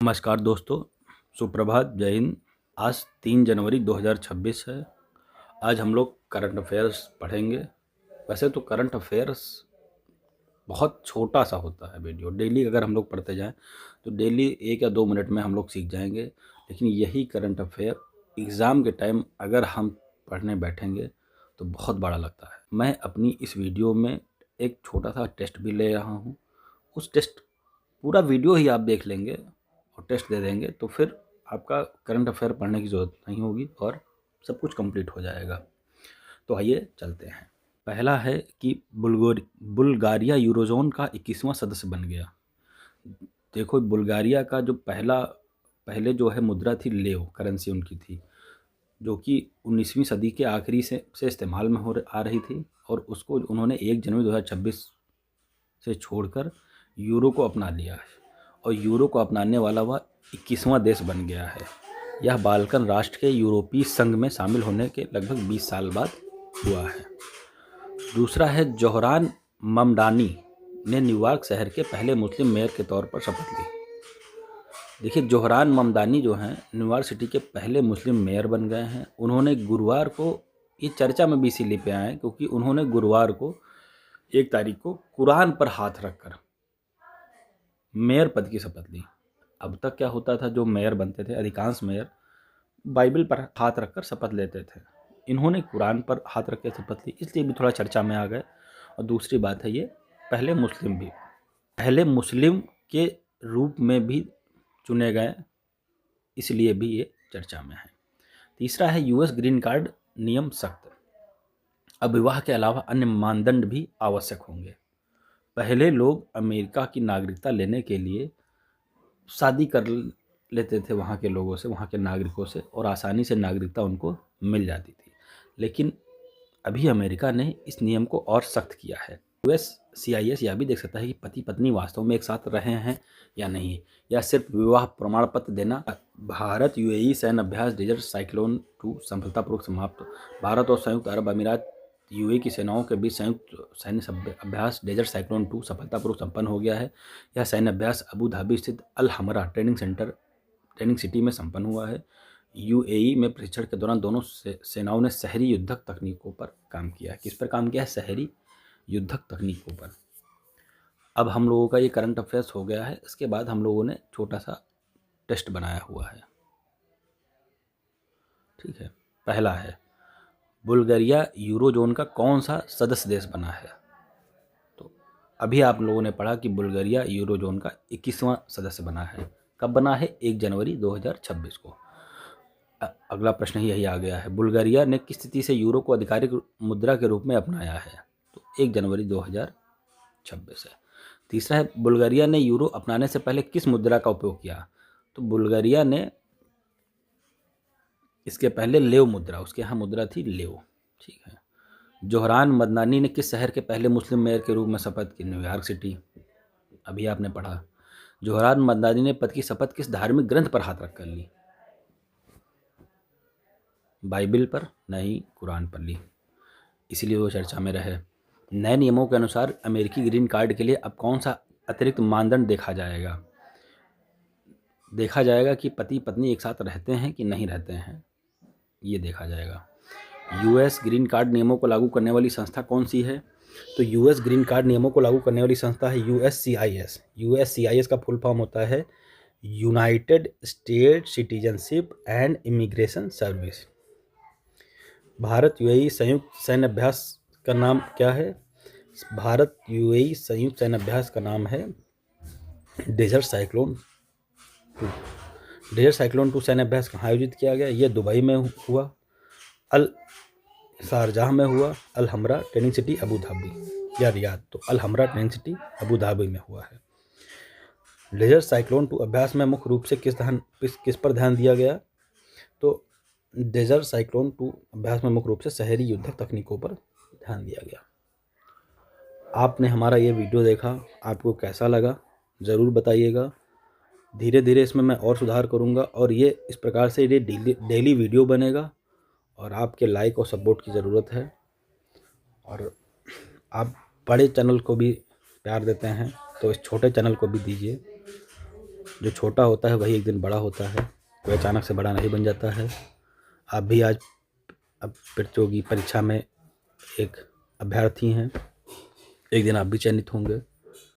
नमस्कार दोस्तों, सुप्रभात, जय हिंद। आज 3 जनवरी 2026 है। आज हम लोग करंट अफेयर्स पढ़ेंगे। वैसे तो करंट अफेयर्स बहुत छोटा सा होता है वीडियो, डेली अगर हम लोग पढ़ते जाएं तो डेली 1 या 2 मिनट में हम लोग सीख जाएंगे। लेकिन यही करंट अफेयर एग्ज़ाम के टाइम अगर हम पढ़ने बैठेंगे तो बहुत बड़ा लगता है। मैं अपनी इस वीडियो में एक छोटा सा टेस्ट भी ले रहा हूँ। उस टेस्ट पूरा वीडियो ही आप देख लेंगे और टेस्ट दे देंगे तो फिर आपका करंट अफेयर पढ़ने की ज़रूरत नहीं होगी और सब कुछ कंप्लीट हो जाएगा। तो आइए चलते हैं। पहला है कि बुल्गारिया यूरोजोन का 21वां सदस्य बन गया। देखो, बुल्गारिया का जो पहले जो है मुद्रा थी, लेव करेंसी उनकी थी, जो कि 19वीं सदी के आखिरी से इस्तेमाल में आ रही थी, और उसको उन्होंने 1 जनवरी 2026 से छोड़कर यूरो को अपना लिया है, और यूरो को अपनाने वाला वह 21वां देश बन गया है। यह बाल्कन राष्ट्र के यूरोपीय संघ में शामिल होने के लगभग 20 साल बाद हुआ है। दूसरा है, जोहरान ममदानी ने न्यूयॉर्क शहर के पहले मुस्लिम मेयर के तौर पर शपथ ली। देखिए, जोहरान ममदानी जो हैं न्यूयॉर्क सिटी के पहले मुस्लिम मेयर बन गए हैं। उन्होंने गुरुवार को, ये चर्चा में भी इसीलिए पे आए क्योंकि उन्होंने गुरुवार को 1 तारीख को कुरान पर हाथ रखकर मेयर पद की शपथ ली। अब तक क्या होता था, जो मेयर बनते थे, अधिकांश मेयर बाइबल पर हाथ रखकर शपथ लेते थे। इन्होंने कुरान पर हाथ रख के शपथ ली, इसलिए भी थोड़ा चर्चा में आ गए। और दूसरी बात है, ये पहले मुस्लिम के रूप में भी चुने गए, इसलिए भी ये चर्चा में है। तीसरा है, यूएस ग्रीन कार्ड नियम सख्त। अब विवाह के अलावा अन्य मानदंड भी आवश्यक होंगे। पहले लोग अमेरिका की नागरिकता लेने के लिए शादी कर लेते थे वहाँ के लोगों से, वहाँ के नागरिकों से, और आसानी से नागरिकता उनको मिल जाती थी। लेकिन अभी अमेरिका ने इस नियम को और सख्त किया है। USCIS यह भी देख सकता है कि पति पत्नी वास्तव में एक साथ रहे हैं या नहीं, या सिर्फ विवाह प्रमाण पत्र देना। भारत UAE सैन्य अभ्यास डेजर्ट साइक्लोन 2 सफलतापूर्वक समाप्त। भारत और संयुक्त अरब अमीरात UAE की सेनाओं के बीच संयुक्त सैन्य अभ्यास डेजर्ट साइक्लोन 2 सफलतापूर्वक संपन्न हो गया है। यह सैन्य अभ्यास अबू धाबी स्थित अल हमरा ट्रेनिंग सिटी में संपन्न हुआ है। UAE में प्रशिक्षण के दौरान दोनों सेनाओं ने शहरी युद्धक तकनीकों पर काम किया है। किस पर काम किया है? शहरी युद्धक तकनीकों पर। अब हम लोगों का ये करंट अफेयर्स हो गया है। इसके बाद हम लोगों ने छोटा सा टेस्ट बनाया हुआ है, ठीक है। पहला है, बुल्गारिया यूरोजोन का कौन सा सदस्य देश बना है? तो अभी आप लोगों ने पढ़ा कि बुल्गारिया यूरोजोन का 21वां सदस्य बना है। कब बना है? 1 जनवरी 2026 को। अगला प्रश्न ही यही आ गया है, बुल्गारिया ने किस स्थिति से यूरो को आधिकारिक मुद्रा के रूप में अपनाया है? तो 1 जनवरी 2026 है। तीसरा है, बुल्गारिया ने यूरो अपनाने से पहले किस मुद्रा का उपयोग किया? तो बुल्गारिया ने इसके पहले लेव मुद्रा, उसके यहाँ मुद्रा थी लेव, ठीक है। जोहरान मदनानी ने किस शहर के पहले मुस्लिम मेयर के रूप में शपथ की? न्यूयॉर्क सिटी, अभी आपने पढ़ा। जोहरान मदनानी ने पद की शपथ किस धार्मिक ग्रंथ पर हाथ रखकर ली? बाइबिल पर नहीं, कुरान पर ली, इसीलिए वो चर्चा में रहे। नए नियमों के अनुसार अमेरिकी ग्रीन कार्ड के लिए अब कौन सा अतिरिक्त मानदंड देखा जाएगा? देखा जाएगा कि पति पत्नी एक साथ रहते हैं कि नहीं रहते हैं, ये देखा जाएगा। यूएस ग्रीन कार्ड नियमों को लागू करने वाली संस्था कौन सी है? तो यूएस ग्रीन कार्ड नियमों को लागू करने वाली संस्था है USCIS। USCIS का फुल फॉर्म होता है United state citizenship and immigration service. Bharat UAE संयुक्त सैन्य अभ्यास का नाम क्या है? भारत UAE संयुक्त सैन्य अभ्यास का नाम है डेजर्ट साइक्लोन 2। डेजर्ट साइक्लोन 2 सैन्य अभ्यास कहाँ आयोजित किया गया? ये दुबई में हुआ, अल शारजाह में हुआ, अल हमरा ट्रेनिंग सिटी अबू धाबी या रियाद। तो अल हमरा ट्रेनिंग सिटी अबू धाबी में हुआ है। डेजर्ट साइक्लोन 2 अभ्यास में मुख्य रूप से किस पर ध्यान दिया गया? तो डेजर्ट साइक्लोन 2 अभ्यास में मुख्य रूप से शहरी युद्धक तकनीकों पर ध्यान दिया गया। आपने हमारा ये वीडियो देखा, आपको कैसा लगा ज़रूर बताइएगा। धीरे धीरे इसमें मैं और सुधार करूँगा, और ये इस प्रकार से ये डेली वीडियो बनेगा, और आपके लाइक और सपोर्ट की ज़रूरत है। और आप बड़े चैनल को भी प्यार देते हैं तो इस छोटे चैनल को भी दीजिए। जो छोटा होता है वही एक दिन बड़ा होता है, कोई अचानक से बड़ा नहीं बन जाता है। आप भी आज अब प्रतियोगी परीक्षा में एक अभ्यर्थी हैं, एक दिन आप भी चयनित होंगे।